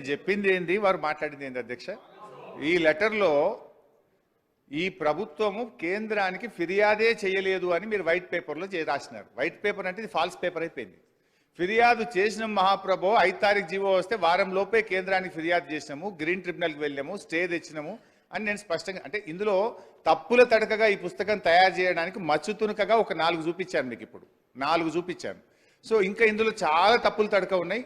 నేను చెప్పింది ఏంది, వారు మాట్లాడింది ఏంది అధ్యక్ష? ఈ లెటర్లో ఈ ప్రభుత్వము కేంద్రానికి ఫిర్యాదే చేయలేదు అని మీరు వైట్ పేపర్లో రాసినారు. వైట్ పేపర్ అంటే ఇది ఫాల్స్ పేపర్ అయిపోయింది. ఫిర్యాదు చేసిన మహాప్రభు 5 తారీఖు జీవో వస్తే వారం లోపే కేంద్రానికి ఫిర్యాదు చేసినాము, గ్రీన్ ట్రిబ్యునల్కి వెళ్ళాము, స్టే తెచ్చినాము అని నేను స్పష్టంగా, అంటే ఇందులో తప్పుల తడకగా ఈ పుస్తకం తయారు చేయడానికి మచ్చు తునకగా ఒక 4 చూపించాను మీకు. ఇప్పుడు 4 చూపించాను. సో ఇంకా ఇందులో చాలా తప్పులు తడక ఉన్నాయి.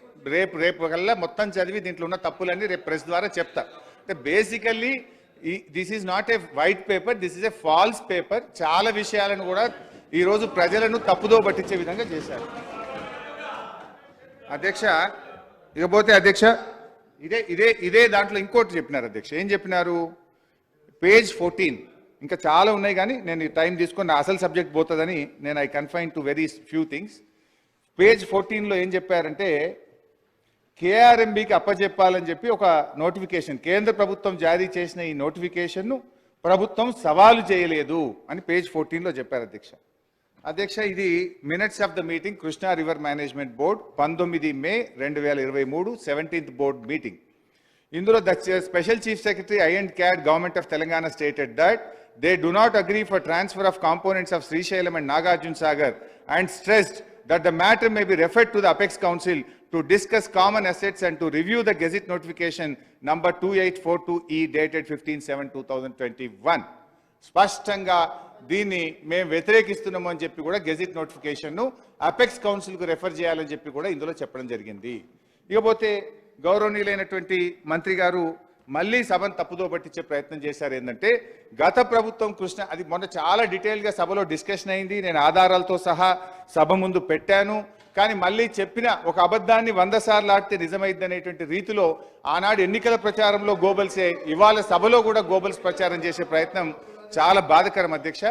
రేపు కల్లా మొత్తం చదివి దీంట్లో ఉన్న తప్పులన్నీ రేపు ప్రెస్ ద్వారా చెప్తా. అంటే basically this is not a white paper, this is a falls paper. చాలా విషయాలను కూడా ఈరోజు ప్రజలను తప్పుదో పట్టించే విధంగా చేశారు అధ్యక్ష. ఇకపోతే అధ్యక్ష ఇదే దాంట్లో ఇంకోటి చెప్పినారు అధ్యక్ష. ఏం చెప్పినారు? పేజ్ 14 ఇంకా చాలా ఉన్నాయి కానీ నేను టైం తీసుకొని నా అసలు సబ్జెక్ట్ పోతుందని నేను I confine to very few things. Page 14లో ఏం చెప్పారంటే కేఆర్ఎంబికి అప్పచెప్పాలని చెప్పి ఒక నోటిఫికేషన్ కేంద్ర ప్రభుత్వం జారీ చేసిన ఈ నోటిఫికేషన్ను ప్రభుత్వం సవాలు చేయలేదు అని పేజ్ 14లో చెప్పారు అధ్యక్ష. ఇది minutes of the meeting Krishna river management board 19 May 2023 17th board meeting. ఇందులో the special chief secretary I&CAD government of Telangana stated that they do not agree for transfer of components of Srisailam and Nagarjuna Sagar and stressed that the matter may be referred to the Apex Council to discuss common assets and to review the Gazette notification number 2842E dated 15/7/2021. స్పష్టంగా దీన్ని మేము వ్యతిరేకిస్తున్నాము అని చెప్పి కూడా gazette నోటిఫికేషన్ను apex కౌన్సిల్కు refer చేయాలని చెప్పి కూడా ఇందులో చెప్పడం జరిగింది. ఇకపోతే గౌరవనీయులైనటువంటి మంత్రి గారు మళ్ళీ సభను తప్పుదో పట్టించే ప్రయత్నం చేశారు. ఏంటంటే గత ప్రభుత్వం కృష్ణ, అది మొన్న చాలా డీటెయిల్గా సభలో డిస్కషన్ అయింది, నేను ఆధారాలతో సహా సభ ముందు పెట్టాను. కానీ మళ్ళీ చెప్పిన ఒక అబద్ధాన్ని 100 సార్లు ఆడితే నిజమైంది అనేటువంటి రీతిలో ఆనాడు ఎన్నికల ప్రచారంలో గోబల్సే, ఇవాళ సభలో కూడా గోబల్స్ ప్రచారం చేసే ప్రయత్నం చాలా బాధకరం అధ్యక్ష.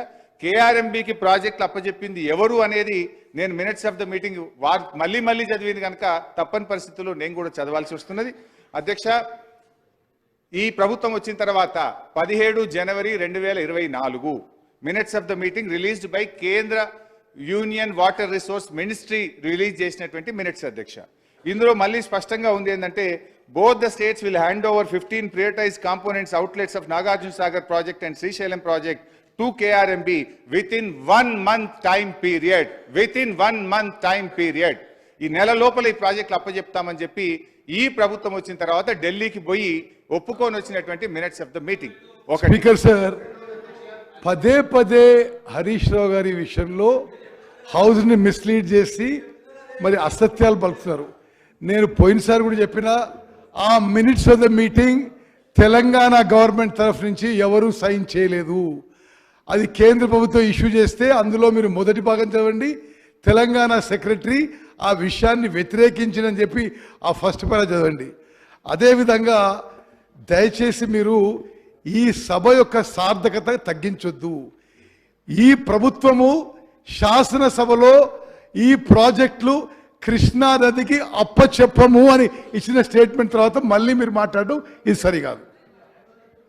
కేఆర్ఎంబికి ప్రాజెక్టులు అప్పచెప్పింది ఎవరు అనేది నేను మినిట్స్ ఆఫ్ ద మీటింగ్ మళ్ళీ చదివింది కనుక తప్పని పరిస్థితుల్లో నేను కూడా చదవాల్సి వస్తున్నది అధ్యక్ష. ఈ ప్రభుత్వం వచ్చిన తర్వాత 17 జనవరి 2024 minutes of the meeting released by కేంద్ర union water resource ministry release చేసినటువంటి మినిట్స్ అధ్యక్ష. ఇందులో మళ్ళీ స్పష్టంగా ఉంది ఏంటంటే both the states will hand over 15 prioritized components outlets of Nagarjuna Sagar project and Srisailam project to KRMB within 1 month time period. Within 1 month time period. ఈ నెల లోపల ఈ ప్రాజెక్టులు అప్పచెప్తామని చెప్పి ఈ ప్రభుత్వం వచ్చిన తర్వాత ఢిల్లీకి పోయి ఒప్పుకొని వచ్చినటువంటి minutes of the meeting. Speaker sir, పదే హరీష్ రావు గారి విషయంలో హౌస్ ని మిస్లీడ్ చేసి మరి అసత్యాలు పలుకుతున్నారు. నేను పోయినసారి కూడా చెప్పిన ఆ minutes of the meeting Telangana government తరఫు నుంచి ఎవరు సైన్ చేయలేదు. అది కేంద్ర ప్రభుత్వం ఇష్యూ చేస్తే అందులో మీరు మొదటి భాగం చదవండి. తెలంగాణ సెక్రటరీ ఆ విషయాన్ని వ్యతిరేకించినని చెప్పి ఆ ఫస్ట్ పేరా చదవండి. అదేవిధంగా దయచేసి మీరు ఈ సభ యొక్క సార్థకత తగ్గించొద్దు. ఈ ప్రభుత్వము శాసనసభలో ఈ ప్రాజెక్టులు కృష్ణా నదికి అప్పచెప్పము అని ఇచ్చిన స్టేట్మెంట్ తర్వాత మళ్ళీ మీరు మాట్లాడడం ఇది సరికాదు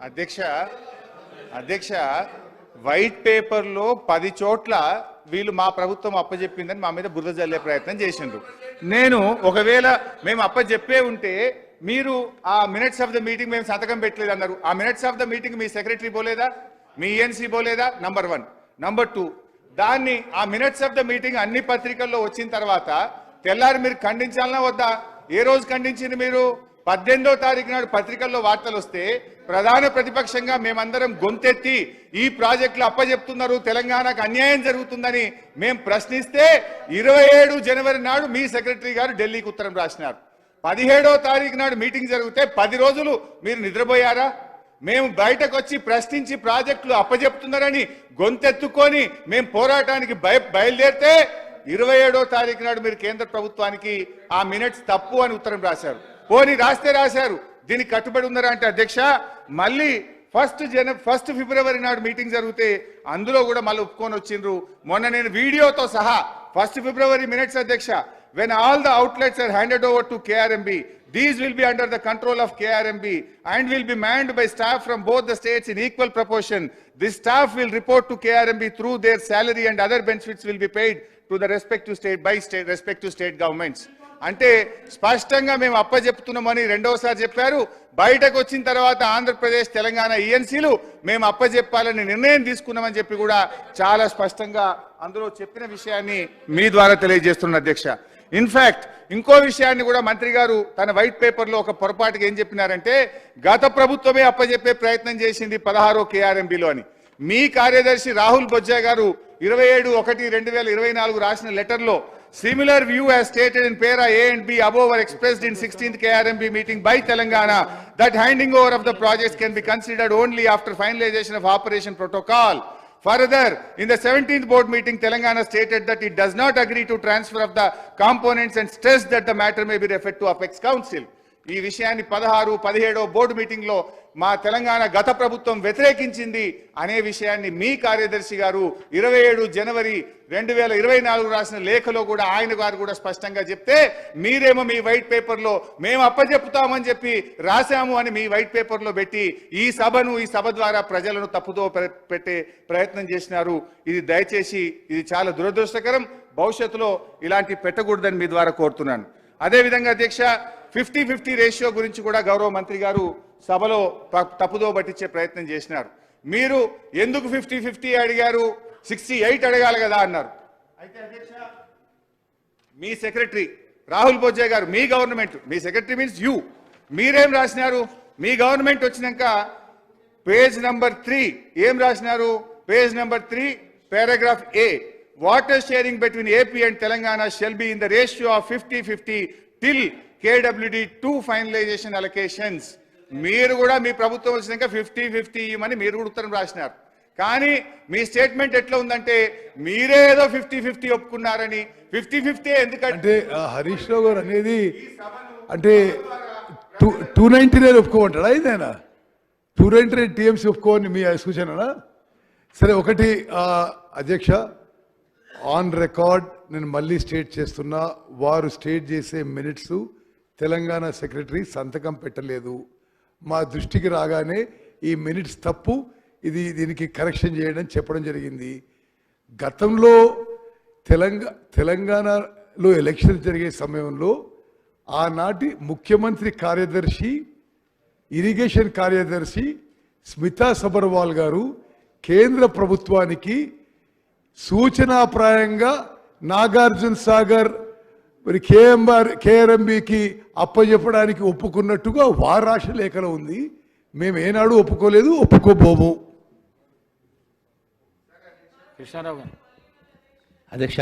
అధ్యక్ష. వైట్ పేపర్లో 10 చోట్ల వీళ్ళు మా ప్రభుత్వం అప్పచెప్పిందని మా మీద బురద జల్లే ప్రయత్నం చేసిండ్రు. నేను ఒకవేళ మేము అప్పచెప్పే ఉంటే మీరు ఆ మినిట్స్ ఆఫ్ ద మీటింగ్ మేము సంతకం పెట్టలేదు అన్నారు. ఆ minutes of the meeting me secretary పోలేదా, మీ ఈఎన్సీ పోలేదా? నంబర్ 1. నంబర్ 2, దాన్ని ఆ మినిట్స్ ఆఫ్ ద మీటింగ్ అన్ని పత్రికల్లో వచ్చిన తర్వాత తెల్లారి మీరు ఖండించాలన్నా వద్దా? ఏ రోజు ఖండించింది మీరు? 18వ తారీఖు నాడు పత్రికల్లో వార్తలు వస్తే ప్రధాన ప్రతిపక్షంగా మేమందరం గొంతెత్తి ఈ ప్రాజెక్టులు అప్పచెప్తున్నారు, తెలంగాణకు అన్యాయం జరుగుతుందని మేము ప్రశ్నిస్తే 27 జనవరి నాడు మీ సెక్రటరీ గారు ఢిల్లీకి ఉత్తరం రాసినారు. 17వ తారీఖు నాడు మీటింగ్ జరిగితే 10 రోజులు మీరు నిద్రపోయారా? మేము బయటకు వచ్చి ప్రశ్నించి ప్రాజెక్టులు అప్పచెప్తున్నారని గొంతెత్తుకొని మేము పోరాటానికి బయలుదేరితే 27వ తారీఖు నాడు మీరు కేంద్ర ప్రభుత్వానికి ఆ మినిట్స్ తప్పు అని ఉత్తరం రాశారు. పోనీ రాశారు, దీనికి కట్టుబడి ఉన్నారా అంటే అధ్యక్ష మళ్ళీ 1 ఫిబ్రవరి నాడు మీటింగ్ జరిగితే అందులో కూడా మళ్ళీ ఒప్పుకొని వచ్చిండ్రు. మొన్న నేను వీడియోతో సహా 1 ఫిబ్రవరి మినిట్స్ అధ్యక్ష, when all the outlets are handed over to KRMB, these will be under the control of KRMB and will be manned by staff from both the states in equal proportion. This staff will report to KRMB through their salary and other benefits will be paid to the respective state governments. అంటే స్పష్టంగా మేము అప్పచెప్తున్నామని రెండవసారి చెప్పారు. బయటకు వచ్చిన తర్వాత ఆంధ్రప్రదేశ్ తెలంగాణ ఈఎన్సీలు మేము అప్పచెప్పాలని నిర్ణయం తీసుకున్నామని చెప్పి కూడా చాలా స్పష్టంగా అందులో చెప్పిన విషయాన్ని మీ ద్వారా తెలియజేస్తున్న అధ్యక్ష. ఇన్ఫాక్ట్ ఇంకో విషయాన్ని కూడా మంత్రి గారు తన వైట్ పేపర్లో ఒక పొరపాటుగా ఏం చెప్పినారంటే గత ప్రభుత్వమే అప్పచెప్పే ప్రయత్నం చేసింది 16 KRMBలో అని. మీ కార్యదర్శి రాహుల్ బొజ్జా గారు 27/1/2024 రాసిన లెటర్లో similar view as stated in para A and B above were expressed in 16th KRMB meeting by Telangana that handing over of the projects can be considered only after finalization of operation protocol. Further, in the 17th board meeting, Telangana stated that it does not agree to transfer of the components and stressed that the matter may be referred to Apex Council. ఈ విషయాన్ని 16, 17 board meeting లో మా తెలంగాణ గత ప్రభుత్వం వ్యతిరేకించింది అనే విషయాన్ని మీ కార్యదర్శి గారు 27 జనవరి 2024 రాసిన లేఖలో కూడా ఆయన గారు కూడా స్పష్టంగా చెప్తే మీరేమో మీ వైట్ పేపర్లో మేము అప్పచెప్పుతామని చెప్పి రాశాము అని మీ వైట్ పేపర్లో పెట్టి ఈ సభ ద్వారా ప్రజలను తప్పుదో పెట్టే ప్రయత్నం చేసినారు. ఇది దయచేసి ఇది చాలా దురదృష్టకరం. భవిష్యత్తులో ఇలాంటి పెట్టకూడదని మీ ద్వారా కోరుతున్నాను. అదేవిధంగా అధ్యక్ష 50-50 రేషియో గురించి కూడా గౌరవ మంత్రి గారు సభలో తప్పుదో పట్టించే ప్రయత్నం చేసినారు. మీరు ఎందుకు 50-50 అడిగారు, 68 అడగాలి కదా అన్నారు. అయితే అధ్యక్ష మీ సెక్రటరీ రాహుల్ బొజ్జా గారు మీ గవర్నమెంట్ మీ సెక్రటరీ మీన్స్ యూ మీరేం రాసినారు? మీ గవర్నమెంట్ వచ్చినాక పేజ్ నంబర్ 3 ఏం రాసినారు? Page number 3 paragraph A, water sharing between AP and Telangana shall be in the ratio of 50-50 till KWD 2 finalisation allocations. మీరు కూడా మీ ప్రభుత్వం వచ్చినాక 50-50 ఇవ్వమని మీరు కూడా ఉత్తరం రాసినారు. కానీ మీ స్టేట్మెంట్ ఎట్లా ఉందంటే మీరే ఏదో 50-50 ఒప్పుకున్నారని. 50-50 ఎందుకంటే హరీష్ రావు గారు అనేది అంటే 299 ఒప్పుకోమంటాడా ఇదేనా? 299 TMC ఒప్పుకోని మీ సూచననా? సరే, ఒకటి అధ్యక్ష ఆన్ రికార్డ్ నేను మళ్ళీ స్టేట్ చేస్తున్నా, వారు స్టేట్ చేసే మినిట్స్ తెలంగాణ సెక్రటరీ సంతకం పెట్టలేదు. మా దృష్టికి రాగానే ఈ మినిట్స్ తప్పు, దీనికి కరెక్షన్ చేయడం చెప్పడం జరిగింది. గతంలో తెలంగాణలో ఎలక్షన్ జరిగే సమయంలో ఆనాటి ముఖ్యమంత్రి కార్యదర్శి ఇరిగేషన్ కార్యదర్శి స్మితా సబర్వాల్ గారు కేంద్ర ప్రభుత్వానికి సూచనాప్రాయంగా నాగార్జున సాగర్ మరి KRMBకి అప్పచెప్పడానికి ఒప్పుకున్నట్టుగా వారు రాసిన లేఖలో ఉంది. మేము ఏనాడు ఒప్పుకోలేదు, ఒప్పుకోబోము. కృష్ణారావు గారు అధ్యక్ష